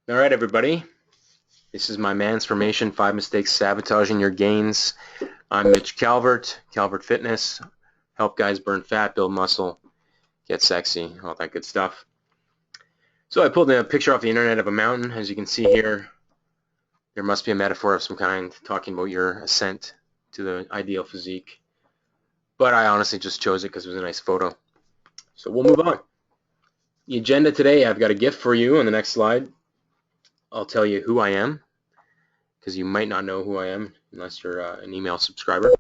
All right, everybody. This is my Mansformation 5 Mistakes Sabotaging Your Gains. I'm Mitch Calvert, Calvert Fitness. Help guys burn fat, build muscle, get sexy, all that good stuff. So I pulled a picture off the internet of a mountain. As you can see here, there must be a metaphor of some kind talking about your ascent to the ideal physique. But I honestly just chose it because it was a nice photo. So we'll move on. The agenda today, I've got a gift for you on the next slide. I'll tell you who I am, because you might not know who I am unless you're an email subscriber.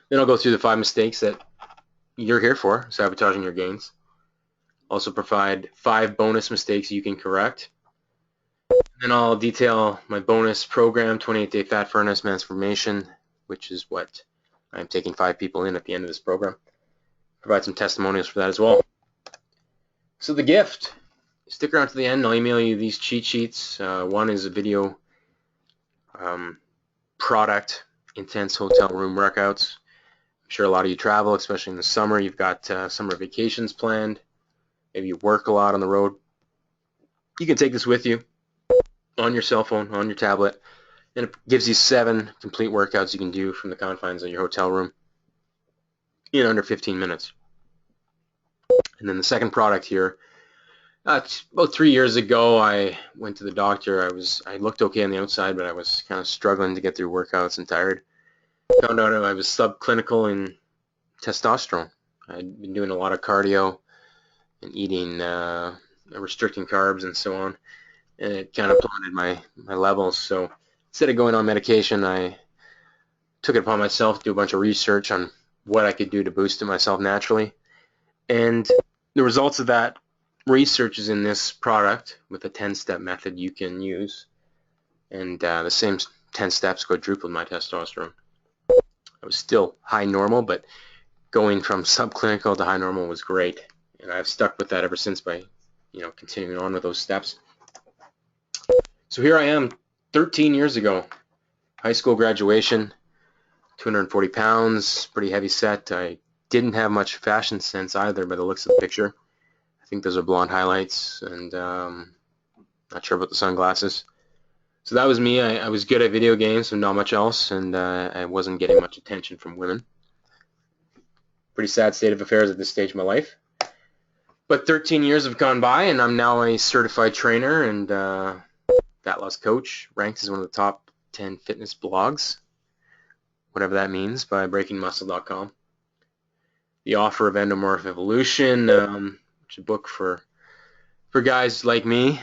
Then I'll go through the 5 mistakes that you're here for, sabotaging your gains. Also provide 5 bonus mistakes you can correct. Then I'll detail my bonus program, 28-Day Fat Furnace Mansformation, which is what I'm taking 5 people in at the end of this program. Provide some testimonials for that as well. So the gift, stick around to the end. I'll email you these cheat sheets. One is a video product, intense hotel room workouts. I'm sure a lot of you travel, especially in the summer. You've got summer vacations planned. Maybe you work a lot on the road. You can take this with you on your cell phone, on your tablet, and it gives you 7 complete workouts you can do from the confines of your hotel room in under 15 minutes. And then the second product here, about 3 years ago, I went to the doctor. I looked okay on the outside, but I was kind of struggling to get through workouts and tired. Found out I was subclinical in testosterone. I'd been doing a lot of cardio and eating, restricting carbs and so on, and it kind of plummeted my levels. So instead of going on medication, I took it upon myself to do a bunch of research on what I could do to boost it myself naturally. And the results of that research is in this product with a 10-step method you can use. And the same 10 steps quadrupled my testosterone. I was still high normal, but going from subclinical to high normal was great. And I've stuck with that ever since by, continuing on with those steps. So here I am 13 years ago, high school graduation, 240 pounds, pretty heavy set. I didn't have much fashion sense either by the looks of the picture. I think those are blonde highlights, and not sure about the sunglasses. So that was me. I was good at video games and not much else, and I wasn't getting much attention from women. Pretty sad state of affairs at this stage of my life. But 13 years have gone by, and I'm now a certified trainer and fat loss coach, ranked as one of the top 10 fitness blogs, whatever that means, by breakingmuscle.com. The author of Endomorph Evolution, which is a book for guys like me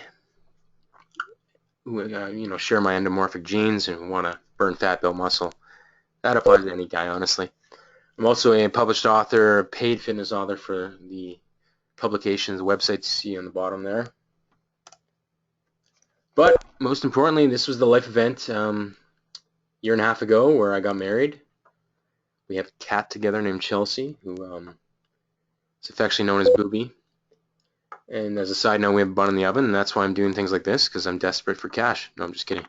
who share my endomorphic genes and want to burn fat, build muscle. That applies to any guy, honestly. I'm also a published author, a paid fitness author for the publications, the website you see on the bottom there. But most importantly, this was the life event year and a half ago where I got married. We have a cat together named Chelsea, who is affectionately known as Booby. And as a side note, we have a bun in the oven, and that's why I'm doing things like this, because I'm desperate for cash. No, I'm just kidding.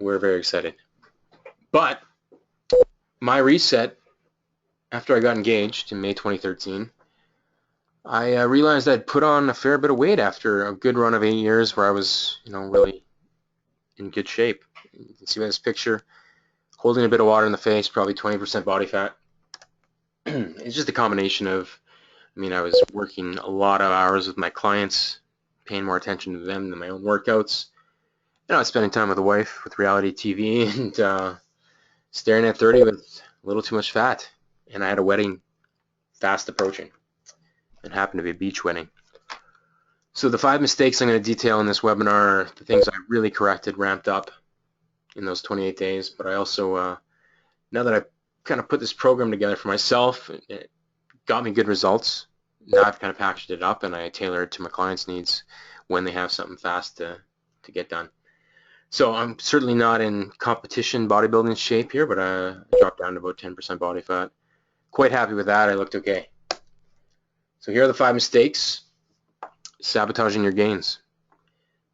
We're very excited. But my reset, after I got engaged in May 2013, I realized I'd put on a fair bit of weight after a good run of 8 years where I was, really in good shape. You can see by this picture, holding a bit of water in the face, probably 20% body fat. It's just a combination of, I was working a lot of hours with my clients, paying more attention to them than my own workouts. I was spending time with the wife, with reality TV, and staring at 30 with a little too much fat. And I had a wedding fast approaching. It happened to be a beach wedding. So the 5 mistakes I'm going to detail in this webinar are the things I really corrected, ramped up in those 28 days. But I also, now that I've kind of put this program together for myself, it got me good results. Now I've kind of packaged it up and I tailor it to my clients' needs when they have something fast to get done. So I'm certainly not in competition bodybuilding shape here, but I dropped down to about 10% body fat. Quite happy with that. I looked okay. So here are the 5 mistakes sabotaging your gains.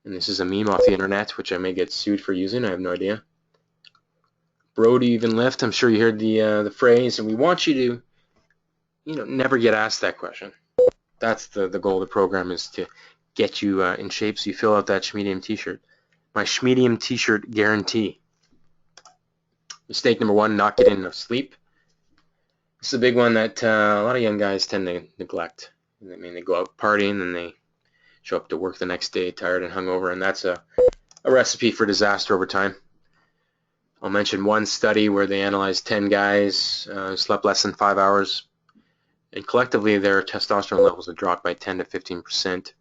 And this is a meme off the internet, which I may get sued for using. I have no idea. Bro, do you even lift? I'm sure you heard the phrase, and we want you to, never get asked that question. That's the goal of the program, is to get you in shape so you fill out that Schmedium t-shirt. My Schmedium t-shirt guarantee. Mistake number 1, not getting enough sleep. This is a big one that a lot of young guys tend to neglect. I mean, they go out partying and they show up to work the next day tired and hungover, and that's a recipe for disaster over time. I'll mention one study where they analyzed 10 guys who slept less than 5 hours, and collectively their testosterone levels would drop by 10 to 15%,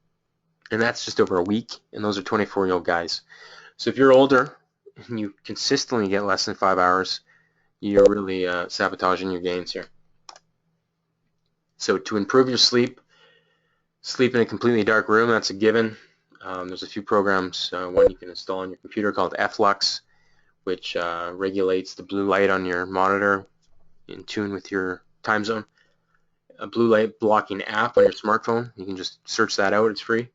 and that's just over a week, and those are 24-year-old guys. So if you're older and you consistently get less than 5 hours, you're really sabotaging your gains here. So to improve your sleep in a completely dark room, that's a given. There's a few programs, one you can install on your computer called F-Lux, which regulates the blue light on your monitor in tune with your time zone. A blue light blocking app on your smartphone, you can just search that out, it's free.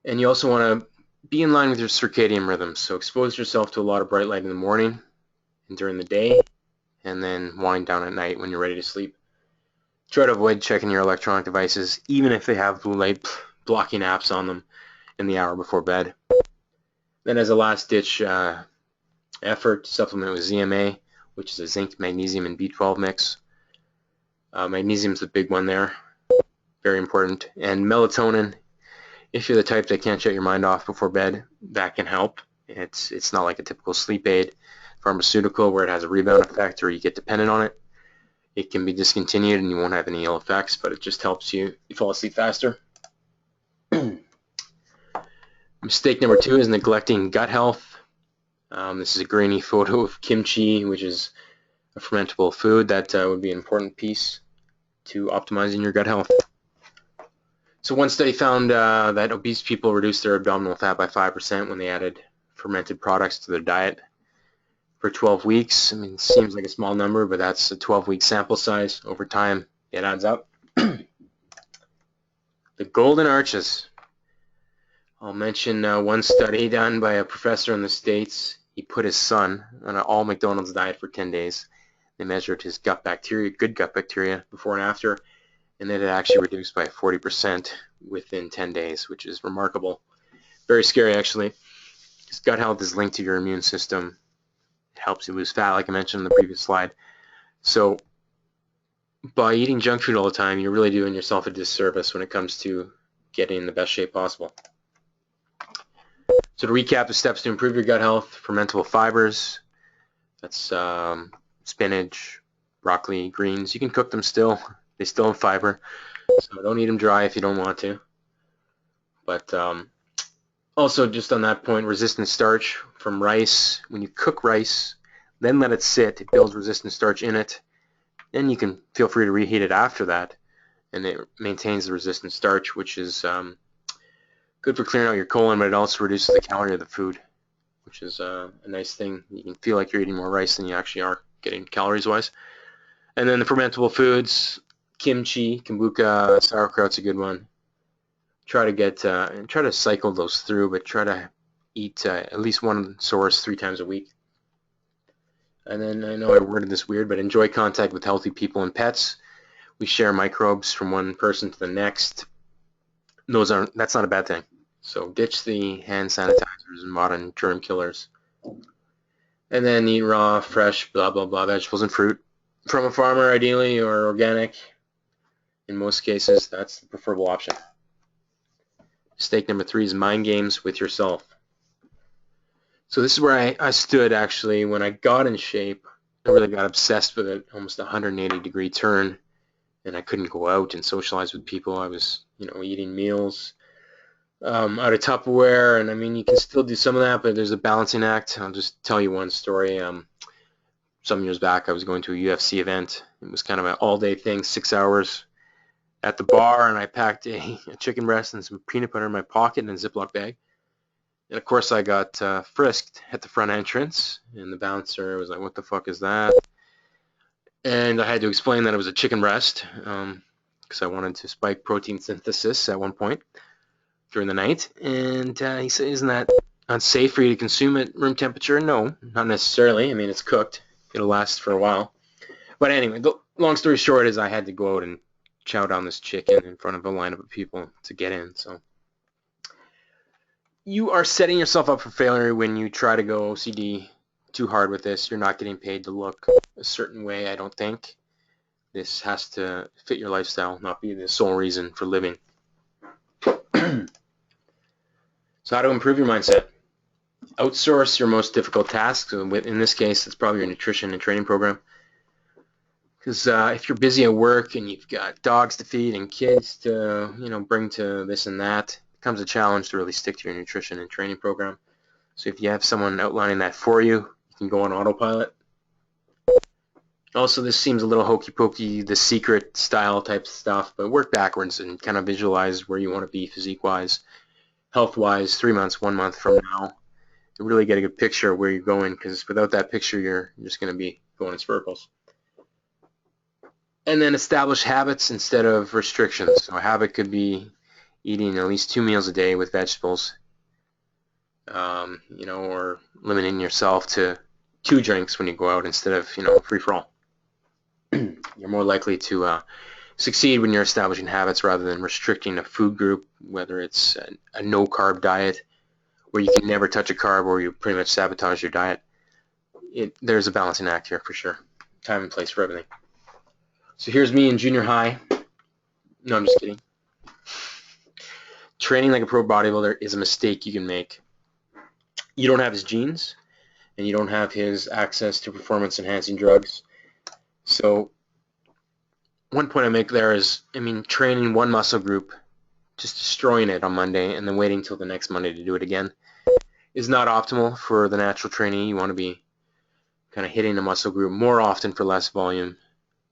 And you also want to be in line with your circadian rhythms, so expose yourself to a lot of bright light in the morning and during the day, and then wind down at night when you're ready to sleep. Try to avoid checking your electronic devices, even if they have blue light blocking apps on them, in the hour before bed. Then as a last-ditch effort, supplement with ZMA, which is a zinc, magnesium, and B12 mix. Magnesium is the big one there, very important. And melatonin, if you're the type that can't shut your mind off before bed, that can help. It's not like a typical sleep aid pharmaceutical where it has a rebound effect or you get dependent on it. It can be discontinued and you won't have any ill effects, but it just helps you fall asleep faster. Mistake number 2 is neglecting gut health. This is a grainy photo of kimchi, which is a fermentable food that would be an important piece to optimizing your gut health. So one study found that obese people reduced their abdominal fat by 5% when they added fermented products to their diet for 12 weeks. I mean, it seems like a small number, but that's a 12-week sample size. Over time, it adds up. The golden arches. I'll mention one study done by a professor in the States. He put his son on an all McDonald's diet for 10 days. They measured his gut bacteria, good gut bacteria, before and after, and it had actually reduced by 40% within 10 days, which is remarkable. Very scary, actually, because gut health is linked to your immune system. It helps you lose fat, like I mentioned in the previous slide. So by eating junk food all the time, you're really doing yourself a disservice when it comes to getting in the best shape possible. So to recap the steps to improve your gut health: fermentable fibers, that's spinach, broccoli, greens. You can cook them still. They still have fiber, so don't eat them dry if you don't want to. But also, just on that point, resistant starch from rice. When you cook rice, then let it sit, it builds resistant starch in it. Then you can feel free to reheat it after that, and it maintains the resistant starch, which is good for clearing out your colon, but it also reduces the calorie of the food, which is a nice thing. You can feel like you're eating more rice than you actually are getting calories-wise. And then the fermentable foods, kimchi, kombucha, sauerkraut's a good one. Try to cycle those through, but try to eat at least one source 3 times a week. And then, I know I worded this weird, but enjoy contact with healthy people and pets. We share microbes from one person to the next. That's not a bad thing. So ditch the hand sanitizers and modern germ killers. And then eat raw, fresh, blah, blah, blah, vegetables and fruit from a farmer, ideally, or organic. In most cases, that's the preferable option. Mistake number 3 is mind games with yourself. So this is where I stood, actually, when I got in shape. I really got obsessed with it, almost a 180-degree turn, and I couldn't go out and socialize with people. I was, eating meals out of Tupperware, and I mean, you can still do some of that, but there's a balancing act. I'll just tell you one story. Some years back, I was going to a UFC event. It was kind of an all-day thing, 6 hours at the bar, and I packed a chicken breast and some peanut butter in my pocket in a Ziploc bag. And of course, I got frisked at the front entrance, and the bouncer was like, "What the fuck is that?" And I had to explain that it was a chicken breast, because I wanted to spike protein synthesis at one point during the night. And he said, "Isn't that unsafe for you to consume at room temperature?" No, not necessarily. I mean, it's cooked. It'll last for a while. But anyway, the long story short is I had to go out and chow down this chicken in front of a lineup of people to get in. So you are setting yourself up for failure when you try to go OCD too hard with this. You're not getting paid to look a certain way, I don't think. This has to fit your lifestyle, not be the sole reason for living. So how to improve your mindset? Outsource your most difficult tasks. In this case, it's probably your nutrition and training program. Because if you're busy at work and you've got dogs to feed and kids to, bring to this and that, it becomes a challenge to really stick to your nutrition and training program. So if you have someone outlining that for you, you can go on autopilot. Also, this seems a little hokey pokey, the secret style type stuff, but work backwards and kind of visualize where you want to be physique-wise, health-wise, 3 months, 1 month from now, to really get a good picture of where you're going, because without that picture, you're just going to be going in circles. And then establish habits instead of restrictions. So a habit could be eating at least 2 meals a day with vegetables, or limiting yourself to 2 drinks when you go out instead of, free-for-all. You're more likely to succeed when you're establishing habits rather than restricting a food group, whether it's a no-carb diet where you can never touch a carb or you pretty much sabotage your diet. There's a balancing act here for sure. Time and place for everything. So here's me in junior high. No, I'm just kidding. Training like a pro bodybuilder is a mistake you can make. You don't have his genes, and you don't have his access to performance-enhancing drugs. So one point I make there is, training one muscle group, just destroying it on Monday, and then waiting until the next Monday to do it again, is not optimal for the natural trainee. You want to be kind of hitting the muscle group more often for less volume,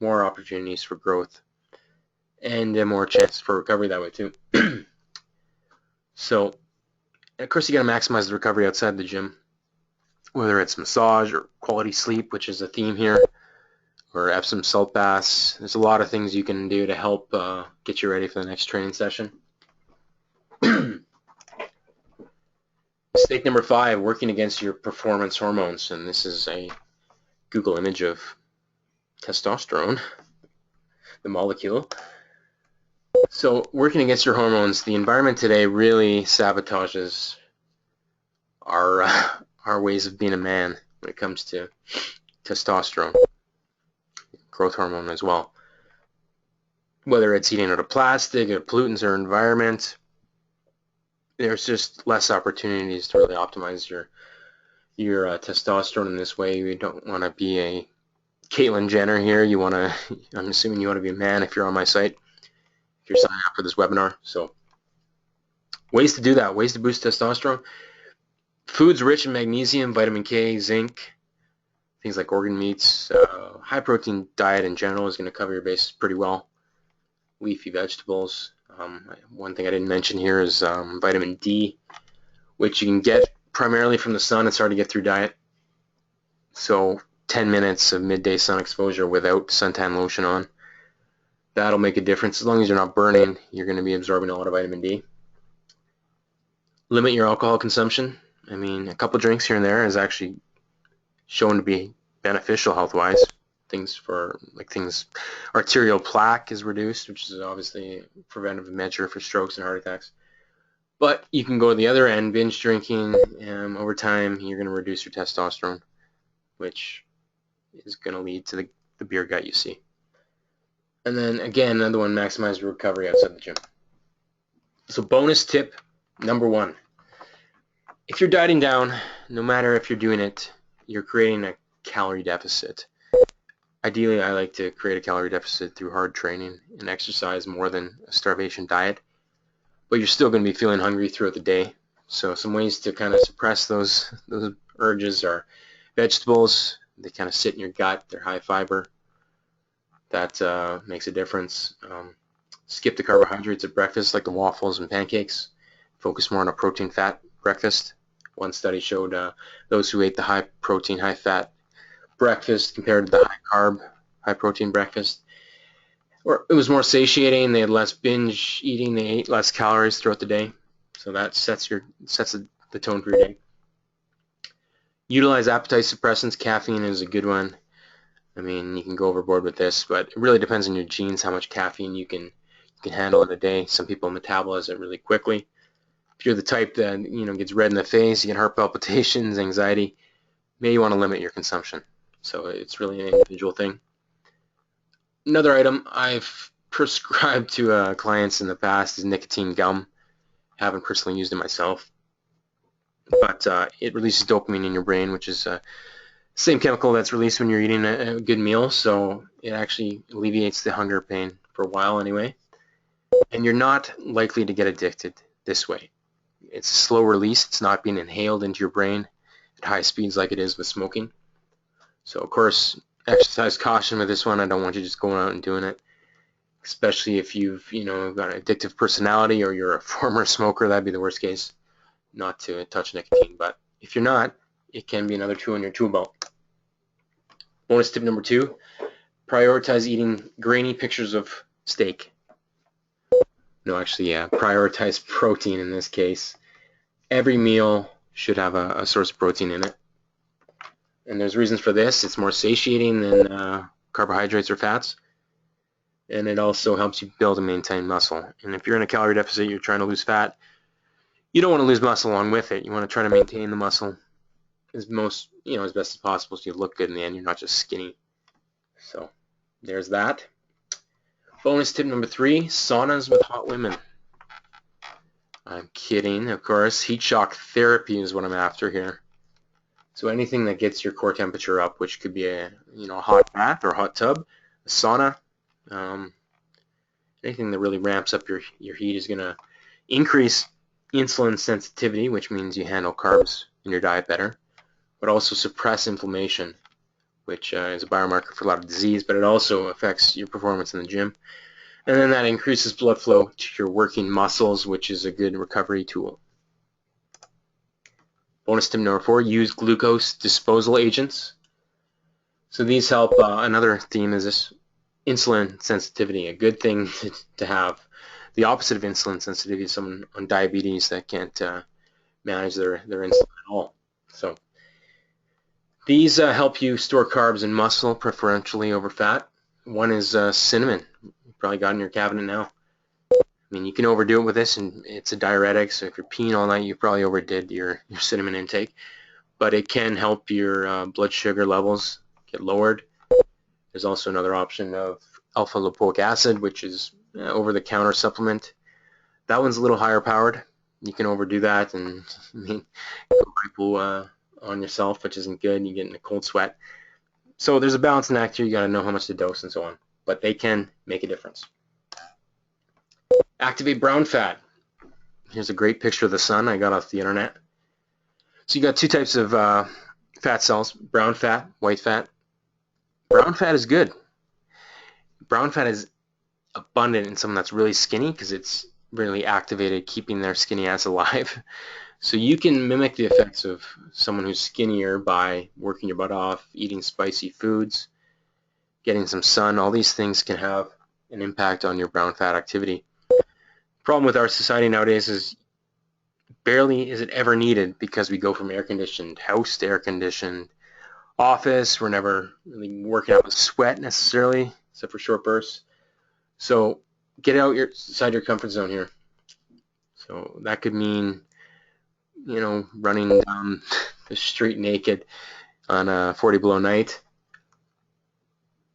more opportunities for growth, and more chance for recovery that way too. So, of course, you got to maximize the recovery outside the gym, whether it's massage or quality sleep, which is a theme here, or Epsom salt baths. There's a lot of things you can do to help get you ready for the next training session. Mistake number 5, working against your performance hormones. And this is a Google image of testosterone, the molecule. So working against your hormones, the environment today really sabotages our ways of being a man when it comes to testosterone, growth hormone as well. Whether it's eating out of plastic, or pollutants, or environment, there's just less opportunities to really optimize your testosterone in this way. You don't want to be a Caitlyn Jenner here. I'm assuming you want to be a man if you're on my site, if you're signing up for this webinar. So ways to do that, ways to boost testosterone. Foods rich in magnesium, vitamin K, zinc, things like organ meats. High protein diet in general is going to cover your bases pretty well. Leafy vegetables. One thing I didn't mention here is vitamin D, which you can get primarily from the sun. It's hard to get through diet. So 10 minutes of midday sun exposure without suntan lotion on, that'll make a difference. As long as you're not burning, you're going to be absorbing a lot of vitamin D. Limit your alcohol consumption. A couple drinks here and there is actually shown to be beneficial health-wise. Arterial plaque is reduced, which is obviously a preventive measure for strokes and heart attacks. But you can go the other end, binge drinking. Over time, you're going to reduce your testosterone, which is going to lead to the beer gut you see. And then again, another one, maximize your recovery outside the gym. So bonus tip number 1. If you're dieting down, no matter if you're doing it, you're creating a calorie deficit. Ideally, I like to create a calorie deficit through hard training and exercise more than a starvation diet. But you're still going to be feeling hungry throughout the day. So some ways to kind of suppress those urges are vegetables. They kind of sit in your gut. They're high fiber. That makes a difference. Skip the carbohydrates at breakfast, like the waffles and pancakes. Focus more on a protein-fat breakfast. One study showed those who ate the high protein, high fat breakfast compared to the high carb, high protein breakfast, or it was more satiating. They had less binge eating. They ate less calories throughout the day. So that sets the tone for your day. Utilize appetite suppressants. Caffeine is a good one. You can go overboard with this, but it really depends on your genes how much caffeine you can handle in a day. Some people metabolize it really quickly. If you're the type that gets red in the face, you get heart palpitations, anxiety, maybe you want to limit your consumption. So it's really an individual thing. Another item I've prescribed to clients in the past is nicotine gum. Haven't personally used it myself, but it releases dopamine in your brain, which is same chemical that's released when you're eating a good meal, so it actually alleviates the hunger pain for a while anyway. And you're not likely to get addicted this way. It's a slow release. It's not being inhaled into your brain at high speeds like it is with smoking. So of course, exercise caution with this one. I don't want you just going out and doing it, especially if you've got an addictive personality or you're a former smoker. That'd be the worst case, not to touch nicotine. But if you're not, it can be another tool in your tool belt. Bonus tip number 2, prioritize eating grainy pictures of steak. No, actually, yeah, prioritize protein in this case. Every meal should have a source of protein in it. And there's reasons for this. It's more satiating than carbohydrates or fats. And it also helps you build and maintain muscle. And if you're in a calorie deficit, you're trying to lose fat, you don't want to lose muscle along with it. You want to try to maintain the muscle as best as possible so you look good in the end. You're not just skinny. So there's that. Bonus tip number 3, saunas with hot women. I'm kidding, of course. Heat shock therapy is what I'm after here. So anything that gets your core temperature up, which could be a hot bath or a hot tub, a sauna, anything that really ramps up your heat is going to increase insulin sensitivity, which means you handle carbs in your diet better, but also suppress inflammation, which is a biomarker for a lot of disease, but it also affects your performance in the gym. And then that increases blood flow to your working muscles, which is a good recovery tool. Bonus tip number 4, use glucose disposal agents. So these help. Another theme is this insulin sensitivity, a good thing to have. The opposite of insulin sensitivity is someone on diabetes that can't manage their insulin at all. So these help you store carbs and muscle, preferentially over fat. One is cinnamon. You probably got in your cabinet now. I mean, you can overdo it with this, and it's a diuretic, so if you're peeing all night, you probably overdid your cinnamon intake. But it can help your blood sugar levels get lowered. There's also another option of alpha-lipoic acid, which is over-the-counter supplement. That one's a little higher powered. You can overdo that and go hypo on yourself, which isn't good. You get in a cold sweat. So there's a balancing act here. You got to know how much to dose and so on. But they can make a difference. Activate brown fat. Here's a great picture of the sun I got off the internet. So you got 2 types of fat cells, brown fat, white fat. Brown fat is good. Brown fat is abundant in someone that's really skinny because it's really activated, keeping their skinny ass alive. So you can mimic the effects of someone who's skinnier by working your butt off, eating spicy foods, getting some sun. All these things can have an impact on your brown fat activity. Problem with our society nowadays is barely is it ever needed because we go from air-conditioned house to air-conditioned office. We're never really working out with sweat necessarily, except for short bursts. So get outside your comfort zone here. So that could mean, running down the street naked on a 40 below night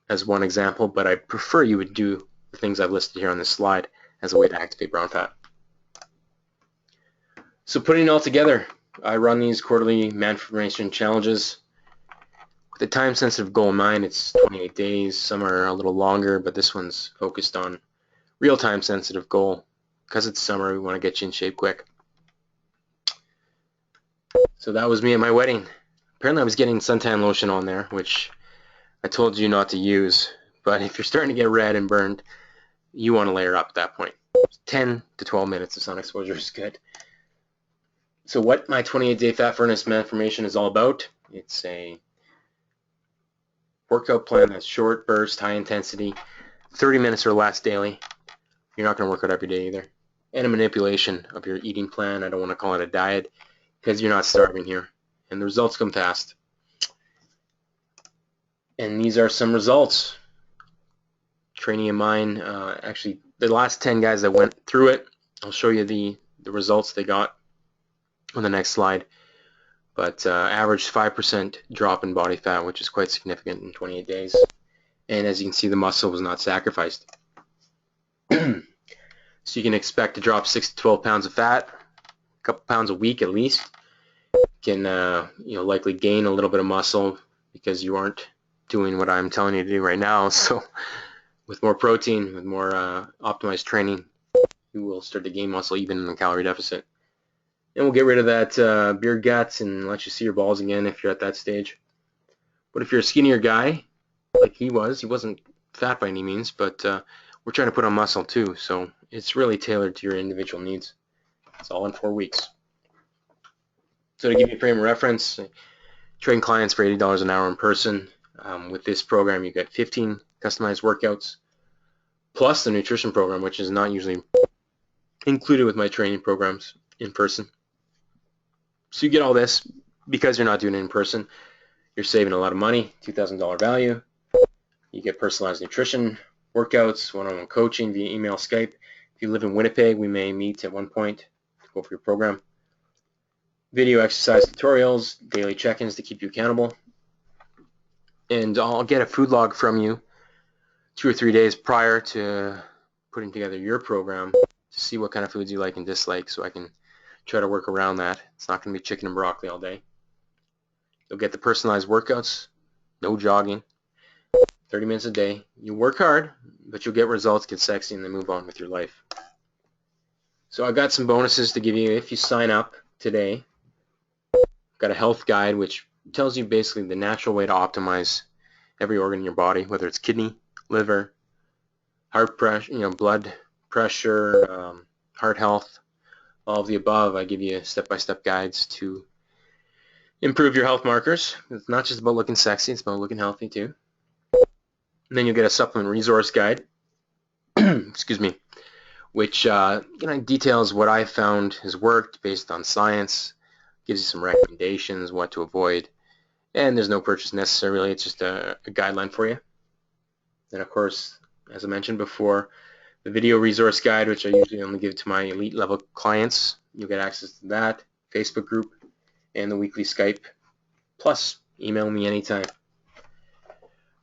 as one example, but I prefer you would do the things I've listed here on this slide as a way to activate brown fat. So putting it all together, I run these quarterly Mansformation challenges. With a time-sensitive goal in mind, it's 28 days. Some are a little longer, but this one's focused on real time-sensitive goal. Because it's summer, we want to get you in shape quick. So that was me at my wedding. Apparently I was getting suntan lotion on there, which I told you not to use. But if you're starting to get red and burned, you want to layer up at that point. 10 to 12 minutes of sun exposure is good. So what my 28-day fat furnace Mansformation is all about, it's a workout plan that's short burst, high intensity, 30 minutes or less daily. You're not going to work out every day either. And a manipulation of your eating plan. I don't want to call it a diet because you're not starving here. And the results come fast. And these are some results. Training of mine, actually the last 10 guys that went through it, I'll show you the results they got. on the next slide. But average 5% drop in body fat, which is quite significant in 28 days. And as you can see, the muscle was not sacrificed. So you can expect to drop 6 to 12 pounds of fat, a couple pounds a week at least. You can likely gain a little bit of muscle because you aren't doing what I'm telling you to do right now. So with more protein, with more optimized training, you will start to gain muscle even in a calorie deficit. And we'll get rid of that beer guts and let you see your balls again if you're at that stage. But if you're a skinnier guy, like he wasn't fat by any means, but we're trying to put on muscle too, so it's really tailored to your individual needs. It's all in 4 weeks. So to give you a frame of reference, I train clients for $80 an hour in person. With this program, you get 15 customized workouts, plus the nutrition program, which is not usually included with my training programs in person. So you get all this because you're not doing it in person. You're saving a lot of money, $2,000 value. You get personalized nutrition, workouts, one-on-one coaching via email, Skype. If you live in Winnipeg, we may meet at one point to go over your program. Video exercise tutorials, daily check-ins to keep you accountable. And I'll get a food log from you 2 or 3 days prior to putting together your program to see what kind of foods you like and dislike, so I can try to work around that. It's not going to be chicken and broccoli all day. You'll get the personalized workouts, no jogging, 30 minutes a day. You work hard, but you'll get results, get sexy, and then move on with your life. So I've got some bonuses to give you if you sign up today. I've got a health guide which tells you basically the natural way to optimize every organ in your body, whether it's kidney, liver, heart pressure, blood pressure, heart health, all of the above. I give you step-by-step guides to improve your health markers. It's not just about looking sexy, it's about looking healthy too. And then you'll get a supplement resource guide, excuse me, which details what I found has worked based on science, gives you some recommendations, what to avoid, and there's no purchase necessarily. It's just a guideline for you. And of course, as I mentioned before, the video resource guide, which I usually only give to my elite level clients, you'll get access to that, Facebook group, and the weekly Skype. Plus, email me anytime.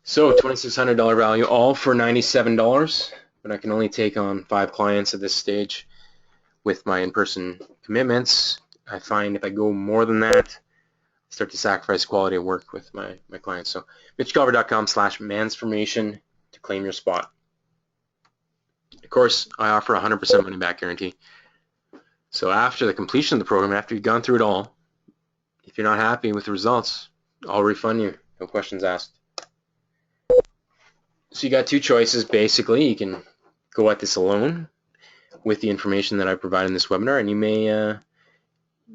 So $2,600 value, all for $97, but I can only take on 5 clients at this stage with my in-person commitments. I find if I go more than that, I start to sacrifice quality of work with my clients. So mitchculver.com/mansformation to claim your spot. Of course, I offer a 100% money back guarantee. So after the completion of the program, after you've gone through it all, if you're not happy with the results, I'll refund you, no questions asked. So you got 2 choices basically. You can go at this alone with the information that I provide in this webinar, and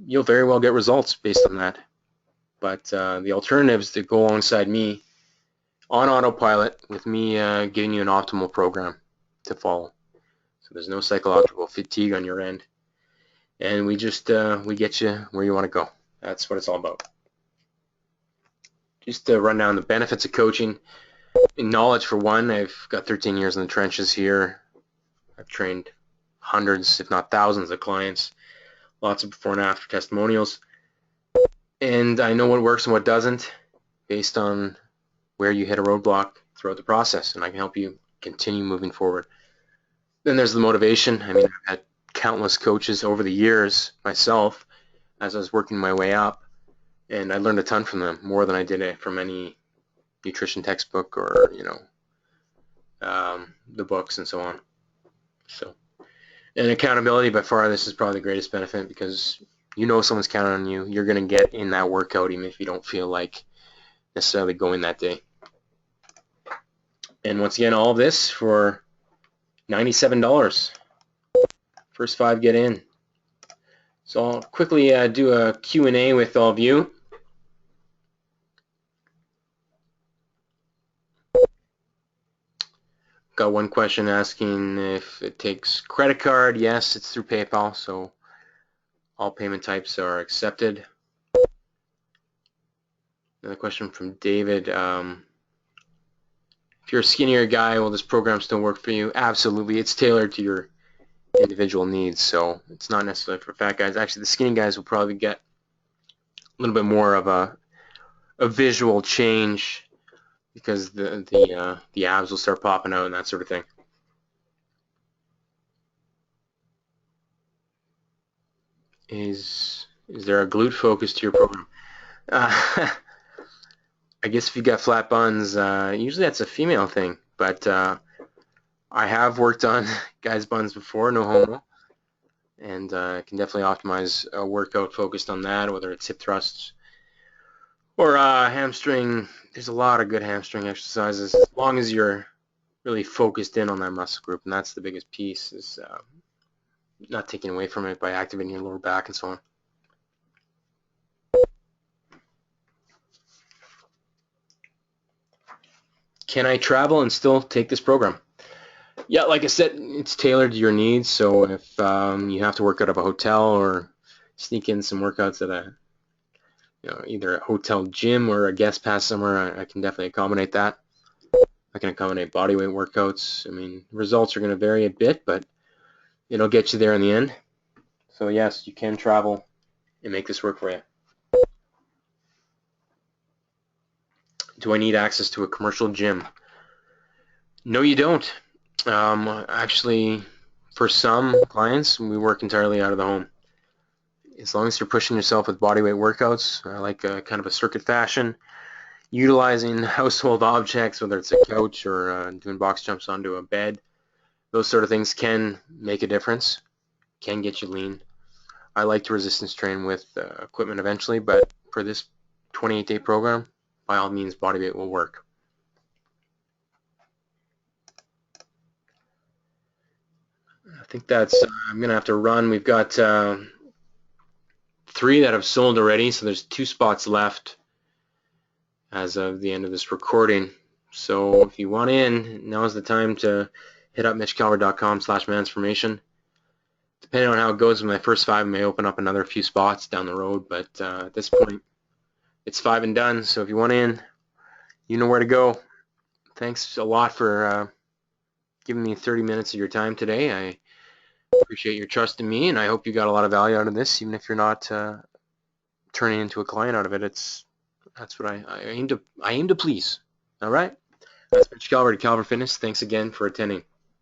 you'll very well get results based on that. But the alternative is to go alongside me on autopilot with me giving you an optimal program to follow. So there's no psychological fatigue on your end, and we get you where you want to go. That's what it's all about. Just to run down the benefits of coaching. In knowledge, for one, I've got 13 years in the trenches here. I've trained hundreds, if not thousands, of clients, lots of before and after testimonials, and I know what works and what doesn't based on where you hit a roadblock throughout the process, and I can help you continue moving forward. Then there's the motivation. I mean, I've had countless coaches over the years myself as I was working my way up, and I learned a ton from them, more than I did from any nutrition textbook or the books and so on. So, and accountability, by far, this is probably the greatest benefit, because you know someone's counting on you. You're going to get in that workout even if you don't feel like necessarily going that day. And once again, all of this for $97. First 5 get in. So I'll quickly do a Q&A with all of you. Got one question asking if it takes credit card. Yes, it's through PayPal, so all payment types are accepted. Another question from David. If you're a skinnier guy, will this program still work for you? Absolutely. It's tailored to your individual needs. So it's not necessarily for fat guys. Actually, the skinny guys will probably get a little bit more of a visual change because the abs will start popping out and that sort of thing. Is there a glute focus to your program? I guess if you got flat buns, usually that's a female thing, but I have worked on guys' buns before, no homo, and can definitely optimize a workout focused on that, whether it's hip thrusts or hamstring. There's a lot of good hamstring exercises as long as you're really focused in on that muscle group, and that's the biggest piece, is not taking away from it by activating your lower back and so on. Can I travel and still take this program? Yeah, like I said, it's tailored to your needs. So if you have to work out of a hotel or sneak in some workouts at a, either a hotel gym or a guest pass somewhere, I can definitely accommodate that. I can accommodate bodyweight workouts. I mean, results are going to vary a bit, but it'll get you there in the end. So yes, you can travel and make this work for you. Do I need access to a commercial gym? No, you don't. Actually, for some clients, we work entirely out of the home. As long as you're pushing yourself with bodyweight workouts, like kind of a circuit fashion, utilizing household objects, whether it's a couch or doing box jumps onto a bed, those sort of things can make a difference, can get you lean. I like to resistance train with equipment eventually, but for this 28-day program, by all means, bodyweight will work. I think that's, I'm going to have to run. We've got 3 that have sold already, so there's 2 spots left as of the end of this recording. So if you want in, now is the time to hit up mitchcalvert.com/mansformation. Depending on how it goes with my first 5, I may open up another few spots down the road, but at this point, it's 5 and done. So if you want in, you know where to go. Thanks a lot for giving me 30 minutes of your time today. I appreciate your trust in me, and I hope you got a lot of value out of this, even if you're not turning into a client out of it. That's what I aim to please. All right, that's Mitch Calvert at Calvert Fitness. Thanks again for attending.